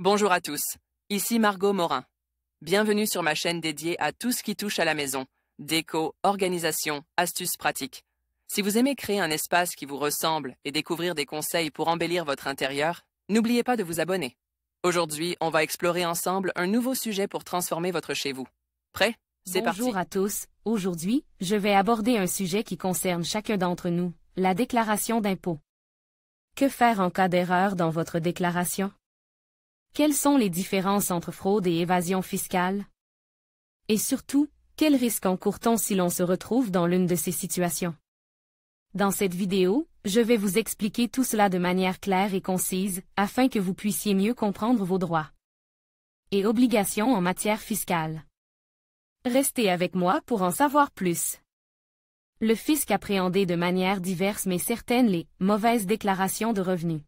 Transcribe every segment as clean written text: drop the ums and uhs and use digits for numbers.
Bonjour à tous, ici Margot Morin. Bienvenue sur ma chaîne dédiée à tout ce qui touche à la maison, déco, organisation, astuces pratiques. Si vous aimez créer un espace qui vous ressemble et découvrir des conseils pour embellir votre intérieur, n'oubliez pas de vous abonner. Aujourd'hui, on va explorer ensemble un nouveau sujet pour transformer votre chez vous. Prêt? C'est parti. Bonjour à tous, aujourd'hui, je vais aborder un sujet qui concerne chacun d'entre nous, la déclaration d'impôt. Que faire en cas d'erreur dans votre déclaration? Quelles sont les différences entre fraude et évasion fiscale? Et surtout, quels risques encourt-on si l'on se retrouve dans l'une de ces situations? Dans cette vidéo, je vais vous expliquer tout cela de manière claire et concise, afin que vous puissiez mieux comprendre vos droits et obligations en matière fiscale. Restez avec moi pour en savoir plus. Le fisc appréhendait de manière diverse mais certaines les mauvaises déclarations de revenus.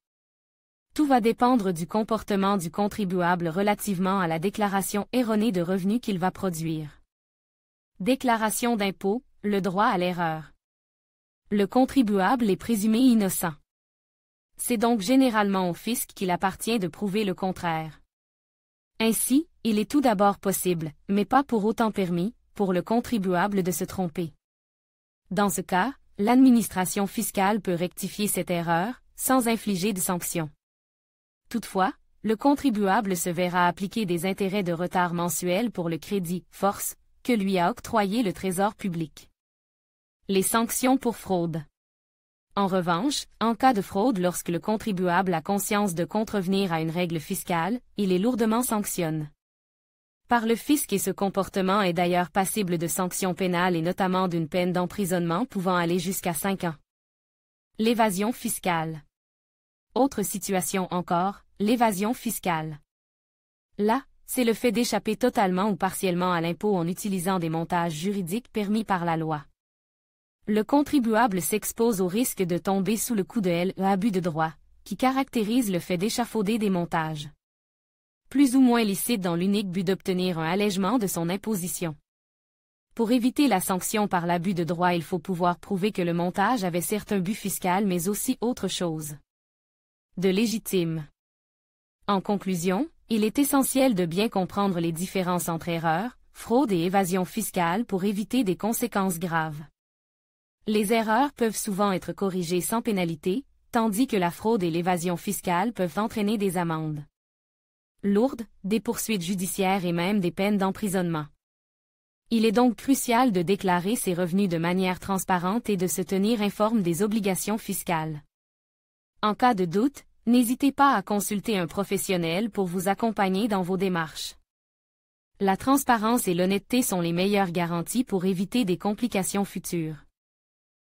Tout va dépendre du comportement du contribuable relativement à la déclaration erronée de revenus qu'il va produire. Déclaration d'impôt, le droit à l'erreur. Le contribuable est présumé innocent. C'est donc généralement au fisc qu'il appartient de prouver le contraire. Ainsi, il est tout d'abord possible, mais pas pour autant permis, pour le contribuable de se tromper. Dans ce cas, l'administration fiscale peut rectifier cette erreur, sans infliger de sanctions. Toutefois, le contribuable se verra appliquer des intérêts de retard mensuels pour le crédit force que lui a octroyé le Trésor public. Les sanctions pour fraude. En revanche, en cas de fraude lorsque le contribuable a conscience de contrevenir à une règle fiscale, il est lourdement sanctionné par le fisc et ce comportement est d'ailleurs passible de sanctions pénales et notamment d'une peine d'emprisonnement pouvant aller jusqu'à 5 ans. L'évasion fiscale. Autre situation encore, l'évasion fiscale. Là, c'est le fait d'échapper totalement ou partiellement à l'impôt en utilisant des montages juridiques permis par la loi. Le contribuable s'expose au risque de tomber sous le coup de l'abus de droit, qui caractérise le fait d'échafauder des montages plus ou moins licites dans l'unique but d'obtenir un allègement de son imposition. Pour éviter la sanction par l'abus de droit, il faut pouvoir prouver que le montage avait certes un but fiscal mais aussi autre chose de légitime. En conclusion, il est essentiel de bien comprendre les différences entre erreur, fraude et évasion fiscale pour éviter des conséquences graves. Les erreurs peuvent souvent être corrigées sans pénalité, tandis que la fraude et l'évasion fiscale peuvent entraîner des amendes lourdes, des poursuites judiciaires et même des peines d'emprisonnement. Il est donc crucial de déclarer ses revenus de manière transparente et de se tenir informe des obligations fiscales. En cas de doute, n'hésitez pas à consulter un professionnel pour vous accompagner dans vos démarches. La transparence et l'honnêteté sont les meilleures garanties pour éviter des complications futures.